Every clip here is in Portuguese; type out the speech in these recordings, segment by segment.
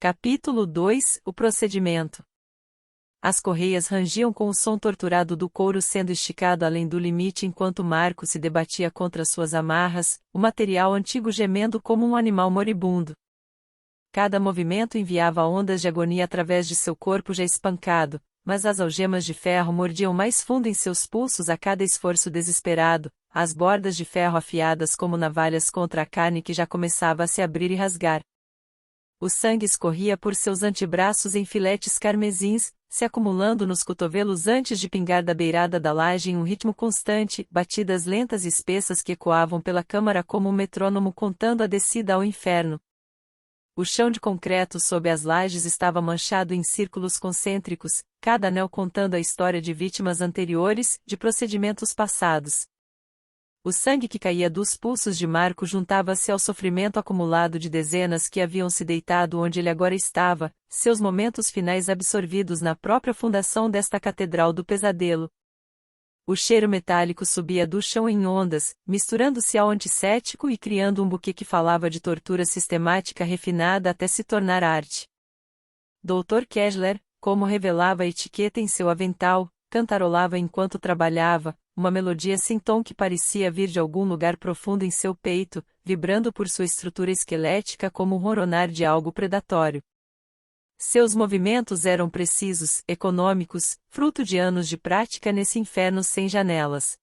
Capítulo 2 O procedimento. As correias rangiam com o som torturado do couro sendo esticado além do limite enquanto Marco se debatia contra suas amarras, o material antigo gemendo como um animal moribundo. Cada movimento enviava ondas de agonia através de seu corpo já espancado, mas as algemas de ferro mordiam mais fundo em seus pulsos a cada esforço desesperado, as bordas de ferro afiadas como navalhas contra a carne que já começava a se abrir e rasgar. O sangue escorria por seus antebraços em filetes carmesins, se acumulando nos cotovelos antes de pingar da beirada da laje em um ritmo constante, batidas lentas e espessas que ecoavam pela câmara como um metrônomo contando a descida ao inferno. O chão de concreto sob as lajes estava manchado em círculos concêntricos, cada anel contando a história de vítimas anteriores, de procedimentos passados. O sangue que caía dos pulsos de Marco juntava-se ao sofrimento acumulado de dezenas que haviam se deitado onde ele agora estava, seus momentos finais absorvidos na própria fundação desta catedral do pesadelo. O cheiro metálico subia do chão em ondas, misturando-se ao antisséptico e criando um buquê que falava de tortura sistemática refinada até se tornar arte. Dr. Kessler, como revelava a etiqueta em seu avental, cantarolava enquanto trabalhava, uma melodia sem tom que parecia vir de algum lugar profundo em seu peito, vibrando por sua estrutura esquelética como um roronar de algo predatório. Seus movimentos eram precisos, econômicos, fruto de anos de prática nesse inferno sem janelas.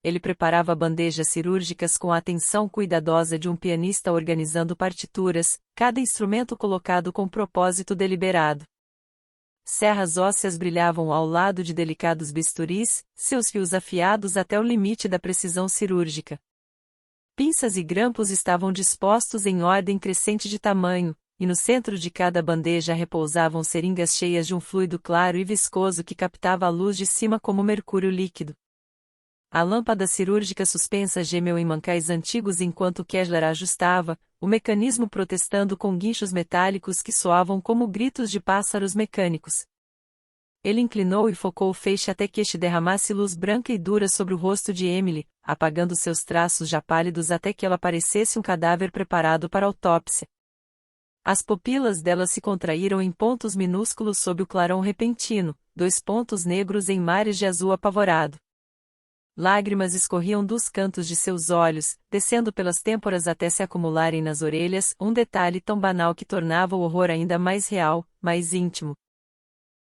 Ele preparava bandejas cirúrgicas com a atenção cuidadosa de um pianista organizando partituras, cada instrumento colocado com propósito deliberado. Serras ósseas brilhavam ao lado de delicados bisturis, seus fios afiados até o limite da precisão cirúrgica. Pinças e grampos estavam dispostos em ordem crescente de tamanho, e no centro de cada bandeja repousavam seringas cheias de um fluido claro e viscoso que captava a luz de cima como mercúrio líquido. A lâmpada cirúrgica suspensa gemeu em mancais antigos enquanto Kessler a ajustava, o mecanismo protestando com guinchos metálicos que soavam como gritos de pássaros mecânicos. Ele inclinou e focou o feixe até que este derramasse luz branca e dura sobre o rosto de Emily, apagando seus traços já pálidos até que ela parecesse um cadáver preparado para autópsia. As pupilas dela se contraíram em pontos minúsculos sob o clarão repentino, 2 pontos negros em mares de azul apavorado. Lágrimas escorriam dos cantos de seus olhos, descendo pelas têmporas até se acumularem nas orelhas, um detalhe tão banal que tornava o horror ainda mais real, mais íntimo.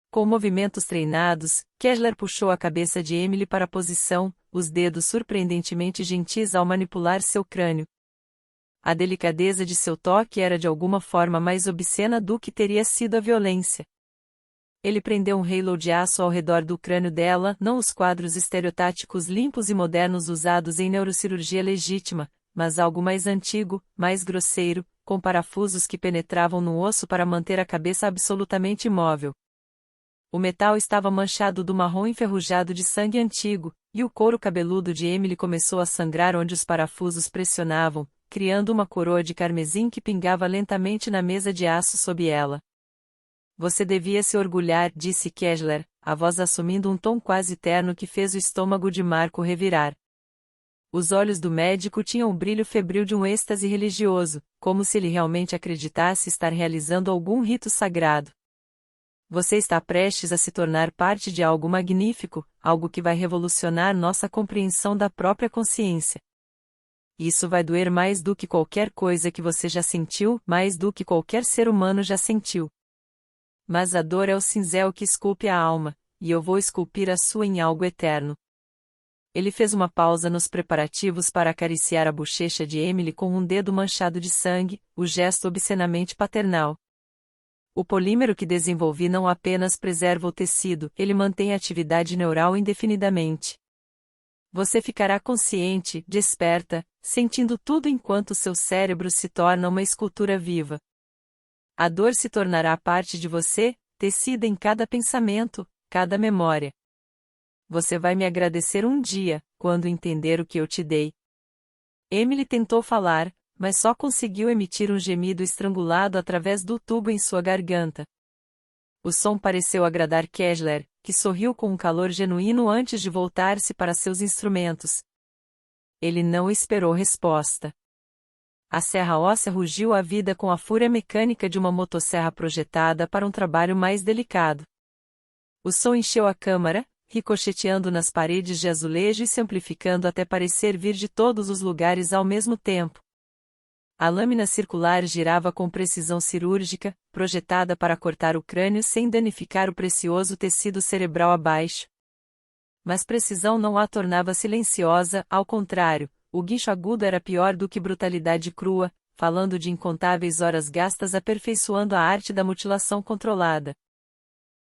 Com movimentos treinados, Kessler puxou a cabeça de Emily para a posição, os dedos surpreendentemente gentis ao manipular seu crânio. A delicadeza de seu toque era de alguma forma mais obscena do que teria sido a violência. Ele prendeu um halo de aço ao redor do crânio dela, não os quadros estereotáticos limpos e modernos usados em neurocirurgia legítima, mas algo mais antigo, mais grosseiro, com parafusos que penetravam no osso para manter a cabeça absolutamente imóvel. O metal estava manchado do marrom enferrujado de sangue antigo, e o couro cabeludo de Emily começou a sangrar onde os parafusos pressionavam, criando uma coroa de carmesim que pingava lentamente na mesa de aço sob ela. Você devia se orgulhar, disse Kessler, a voz assumindo um tom quase terno que fez o estômago de Marco revirar. Os olhos do médico tinham o brilho febril de um êxtase religioso, como se ele realmente acreditasse estar realizando algum rito sagrado. Você está prestes a se tornar parte de algo magnífico, algo que vai revolucionar nossa compreensão da própria consciência. Isso vai doer mais do que qualquer coisa que você já sentiu, mais do que qualquer ser humano já sentiu. Mas a dor é o cinzel que esculpe a alma, e eu vou esculpir a sua em algo eterno. Ele fez uma pausa nos preparativos para acariciar a bochecha de Emily com um dedo manchado de sangue, o gesto obscenamente paternal. O polímero que desenvolvi não apenas preserva o tecido, ele mantém a atividade neural indefinidamente. Você ficará consciente, desperta, sentindo tudo enquanto seu cérebro se torna uma escultura viva. A dor se tornará parte de você, tecida em cada pensamento, cada memória. Você vai me agradecer um dia, quando entender o que eu te dei. Emily tentou falar, mas só conseguiu emitir um gemido estrangulado através do tubo em sua garganta. O som pareceu agradar Kessler, que sorriu com um calor genuíno antes de voltar-se para seus instrumentos. Ele não esperou resposta. A serra óssea rugiu a vida com a fúria mecânica de uma motosserra projetada para um trabalho mais delicado. O som encheu a câmara, ricocheteando nas paredes de azulejo e se amplificando até parecer vir de todos os lugares ao mesmo tempo. A lâmina circular girava com precisão cirúrgica, projetada para cortar o crânio sem danificar o precioso tecido cerebral abaixo. Mas precisão não a tornava silenciosa, ao contrário, o guincho agudo era pior do que brutalidade crua, falando de incontáveis horas gastas aperfeiçoando a arte da mutilação controlada.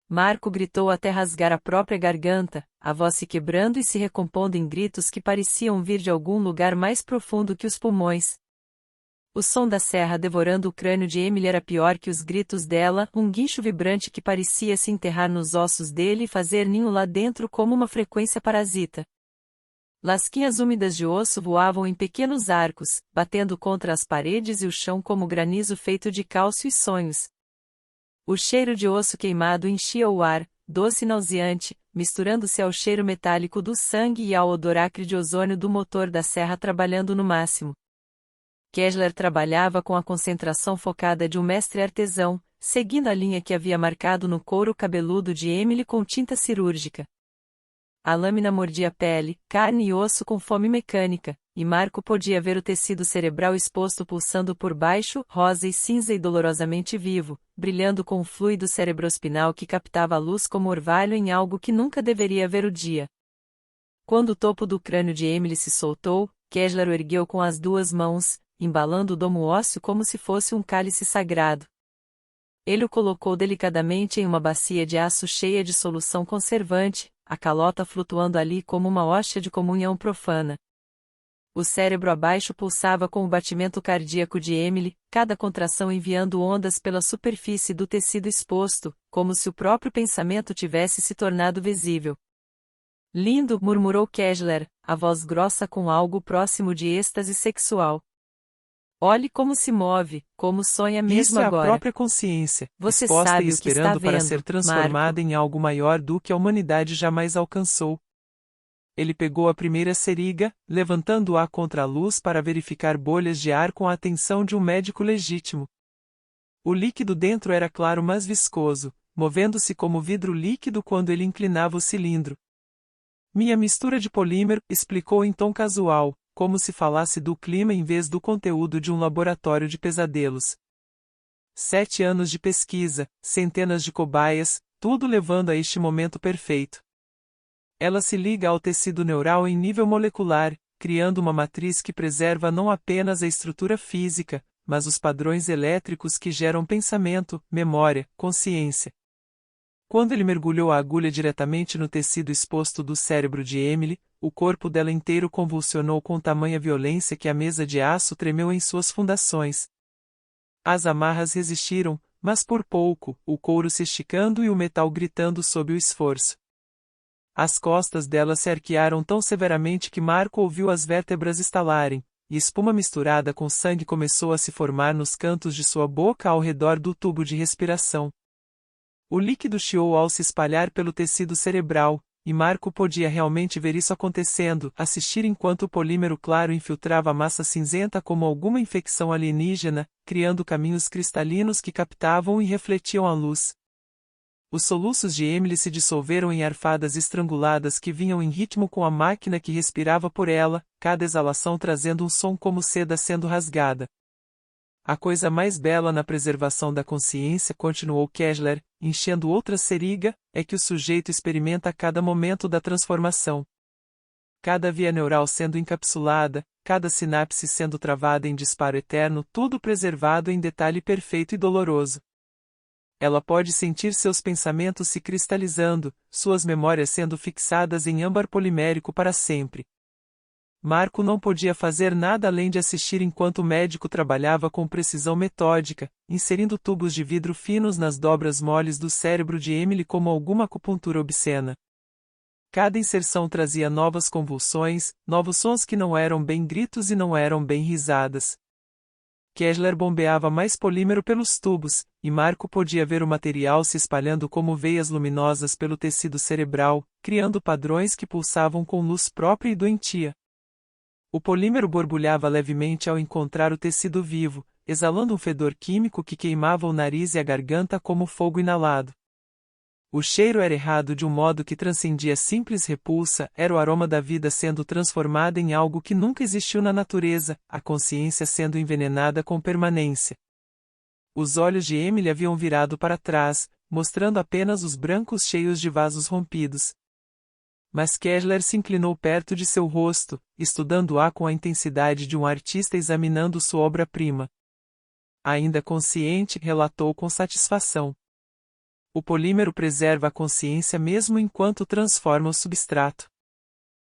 Marco gritou até rasgar a própria garganta, a voz se quebrando e se recompondo em gritos que pareciam vir de algum lugar mais profundo que os pulmões. O som da serra devorando o crânio de Emily era pior que os gritos dela, um guincho vibrante que parecia se enterrar nos ossos dele e fazer ninho lá dentro como uma frequência parasita. Lasquinhas úmidas de osso voavam em pequenos arcos, batendo contra as paredes e o chão como granizo feito de cálcio e sonhos. O cheiro de osso queimado enchia o ar, doce e nauseante, misturando-se ao cheiro metálico do sangue e ao odor acre de ozônio do motor da serra trabalhando no máximo. Kessler trabalhava com a concentração focada de um mestre artesão, seguindo a linha que havia marcado no couro cabeludo de Emily com tinta cirúrgica. A lâmina mordia pele, carne e osso com fome mecânica, e Marco podia ver o tecido cerebral exposto pulsando por baixo, rosa e cinza e dolorosamente vivo, brilhando com o fluido cerebrospinal que captava a luz como orvalho em algo que nunca deveria ver o dia. Quando o topo do crânio de Emily se soltou, Kessler o ergueu com as duas mãos, embalando o domo ósseo como se fosse um cálice sagrado. Ele o colocou delicadamente em uma bacia de aço cheia de solução conservante, a calota flutuando ali como uma hóstia de comunhão profana. O cérebro abaixo pulsava com o batimento cardíaco de Emily, cada contração enviando ondas pela superfície do tecido exposto, como se o próprio pensamento tivesse se tornado visível. Lindo, murmurou Kessler, a voz grossa com algo próximo de êxtase sexual. Olhe como se move, como sonha mesmo Isso é agora. a própria consciência, Você exposta sabe e o que está esperando para vendo, ser transformada Marco. em algo maior do que a humanidade jamais alcançou. Ele pegou a primeira seringa, levantando-a contra a luz para verificar bolhas de ar com a atenção de um médico legítimo. O líquido dentro era claro mas viscoso, movendo-se como vidro líquido quando ele inclinava o cilindro. Minha mistura de polímero, explicou em tom casual, como se falasse do clima em vez do conteúdo de um laboratório de pesadelos. 7 anos de pesquisa, centenas de cobaias, tudo levando a este momento perfeito. Ela se liga ao tecido neural em nível molecular, criando uma matriz que preserva não apenas a estrutura física, mas os padrões elétricos que geram pensamento, memória, consciência. Quando ele mergulhou a agulha diretamente no tecido exposto do cérebro de Emily, o corpo dela inteiro convulsionou com tamanha violência que a mesa de aço tremeu em suas fundações. As amarras resistiram, mas por pouco, o couro se esticando e o metal gritando sob o esforço. As costas dela se arquearam tão severamente que Marco ouviu as vértebras estalarem, e espuma misturada com sangue começou a se formar nos cantos de sua boca ao redor do tubo de respiração. O líquido chiou ao se espalhar pelo tecido cerebral, e Marco podia realmente ver isso acontecendo, assistir enquanto o polímero claro infiltrava a massa cinzenta como alguma infecção alienígena, criando caminhos cristalinos que captavam e refletiam a luz. Os soluços de Emily se dissolveram em arfadas estranguladas que vinham em ritmo com a máquina que respirava por ela, cada exalação trazendo um som como seda sendo rasgada. A coisa mais bela na preservação da consciência, continuou Kessler, enchendo outra seringa, é que o sujeito experimenta a cada momento da transformação. Cada via neural sendo encapsulada, cada sinapse sendo travada em disparo eterno, tudo preservado em detalhe perfeito e doloroso. Ela pode sentir seus pensamentos se cristalizando, suas memórias sendo fixadas em âmbar polimérico para sempre. Marco não podia fazer nada além de assistir enquanto o médico trabalhava com precisão metódica, inserindo tubos de vidro finos nas dobras moles do cérebro de Emily como alguma acupuntura obscena. Cada inserção trazia novas convulsões, novos sons que não eram bem gritos e não eram bem risadas. Kessler bombeava mais polímero pelos tubos, e Marco podia ver o material se espalhando como veias luminosas pelo tecido cerebral, criando padrões que pulsavam com luz própria e doentia. O polímero borbulhava levemente ao encontrar o tecido vivo, exalando um fedor químico que queimava o nariz e a garganta como fogo inalado. O cheiro era errado de um modo que transcendia simples repulsa, era o aroma da vida sendo transformada em algo que nunca existiu na natureza, a consciência sendo envenenada com permanência. Os olhos de Emily haviam virado para trás, mostrando apenas os brancos cheios de vasos rompidos. Mas Kessler se inclinou perto de seu rosto, estudando-a com a intensidade de um artista examinando sua obra-prima. Ainda consciente, relatou com satisfação. O polímero preserva a consciência mesmo enquanto transforma o substrato.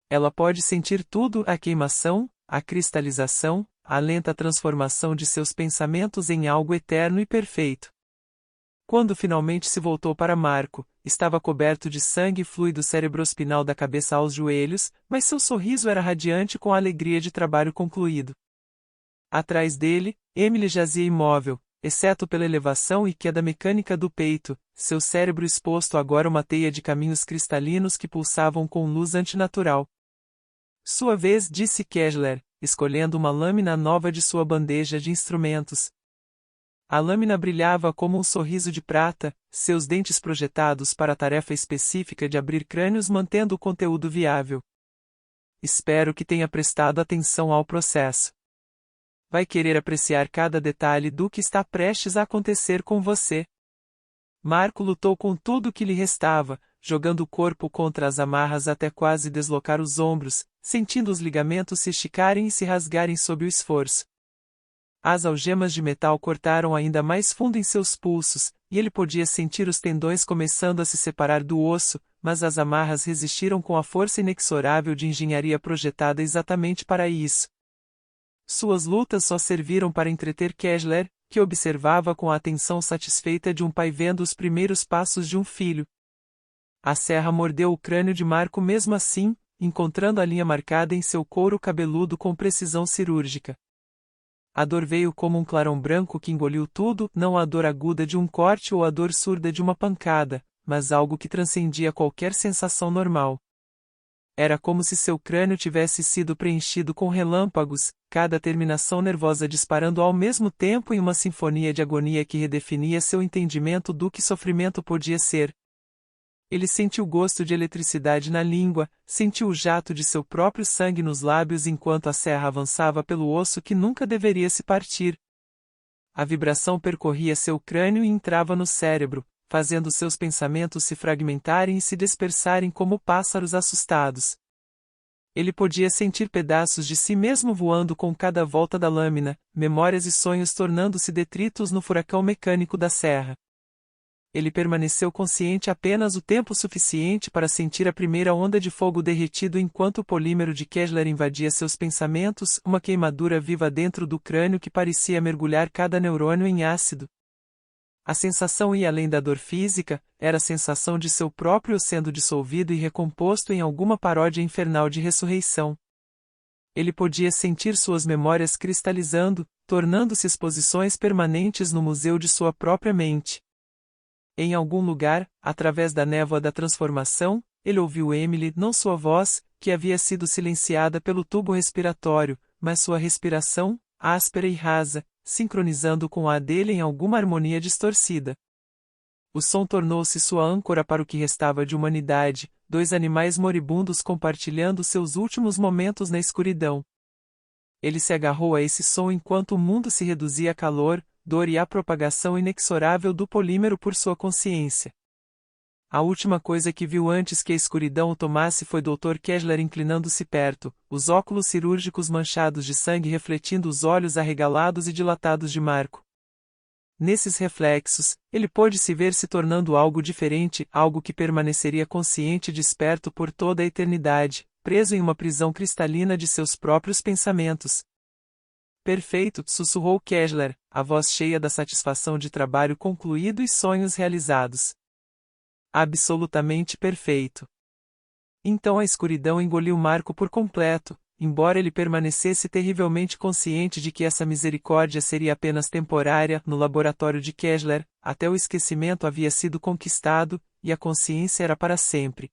Ela pode sentir tudo: a queimação, a cristalização, a lenta transformação de seus pensamentos em algo eterno e perfeito. Quando finalmente se voltou para Marco, estava coberto de sangue e fluido cerebrospinal da cabeça aos joelhos, mas seu sorriso era radiante com a alegria de trabalho concluído. Atrás dele, Emily jazia imóvel, exceto pela elevação e queda mecânica do peito, seu cérebro exposto agora a uma teia de caminhos cristalinos que pulsavam com luz antinatural. Sua vez, disse Kessler, escolhendo uma lâmina nova de sua bandeja de instrumentos. A lâmina brilhava como um sorriso de prata, seus dentes projetados para a tarefa específica de abrir crânios mantendo o conteúdo viável. Espero que tenha prestado atenção ao processo. Vai querer apreciar cada detalhe do que está prestes a acontecer com você. Marco lutou com tudo o que lhe restava, jogando o corpo contra as amarras até quase deslocar os ombros, sentindo os ligamentos se esticarem e se rasgarem sob o esforço. As algemas de metal cortaram ainda mais fundo em seus pulsos, e ele podia sentir os tendões começando a se separar do osso, mas as amarras resistiram com a força inexorável de engenharia projetada exatamente para isso. Suas lutas só serviram para entreter Kessler, que observava com a atenção satisfeita de um pai vendo os primeiros passos de um filho. A serra mordeu o crânio de Marco mesmo assim, encontrando a linha marcada em seu couro cabeludo com precisão cirúrgica. A dor veio como um clarão branco que engoliu tudo, não a dor aguda de um corte ou a dor surda de uma pancada, mas algo que transcendia qualquer sensação normal. Era como se seu crânio tivesse sido preenchido com relâmpagos, cada terminação nervosa disparando ao mesmo tempo em uma sinfonia de agonia que redefinia seu entendimento do que sofrimento podia ser. Ele sentiu o gosto de eletricidade na língua, sentiu o jato de seu próprio sangue nos lábios enquanto a serra avançava pelo osso que nunca deveria se partir. A vibração percorria seu crânio e entrava no cérebro, fazendo seus pensamentos se fragmentarem e se dispersarem como pássaros assustados. Ele podia sentir pedaços de si mesmo voando com cada volta da lâmina, memórias e sonhos tornando-se detritos no furacão mecânico da serra. Ele permaneceu consciente apenas o tempo suficiente para sentir a primeira onda de fogo derretido enquanto o polímero de Kessler invadia seus pensamentos, uma queimadura viva dentro do crânio que parecia mergulhar cada neurônio em ácido. A sensação ia além da dor física, era a sensação de seu próprio sendo dissolvido e recomposto em alguma paródia infernal de ressurreição. Ele podia sentir suas memórias cristalizando, tornando-se exposições permanentes no museu de sua própria mente. Em algum lugar, através da névoa da transformação, ele ouviu Emily, não sua voz, que havia sido silenciada pelo tubo respiratório, mas sua respiração, áspera e rasa, sincronizando com a dele em alguma harmonia distorcida. O som tornou-se sua âncora para o que restava de humanidade, dois animais moribundos compartilhando seus últimos momentos na escuridão. Ele se agarrou a esse som enquanto o mundo se reduzia a calor, dor e a propagação inexorável do polímero por sua consciência. A última coisa que viu antes que a escuridão o tomasse foi Dr. Kessler inclinando-se perto, os óculos cirúrgicos manchados de sangue refletindo os olhos arregalados e dilatados de Marco. Nesses reflexos, ele pôde se ver se tornando algo diferente, algo que permaneceria consciente e desperto por toda a eternidade, preso em uma prisão cristalina de seus próprios pensamentos. Perfeito, sussurrou Kessler, a voz cheia da satisfação de trabalho concluído e sonhos realizados. Absolutamente perfeito. Então a escuridão engoliu Marco por completo, embora ele permanecesse terrivelmente consciente de que essa misericórdia seria apenas temporária. No laboratório de Kessler, até o esquecimento havia sido conquistado, e a consciência era para sempre.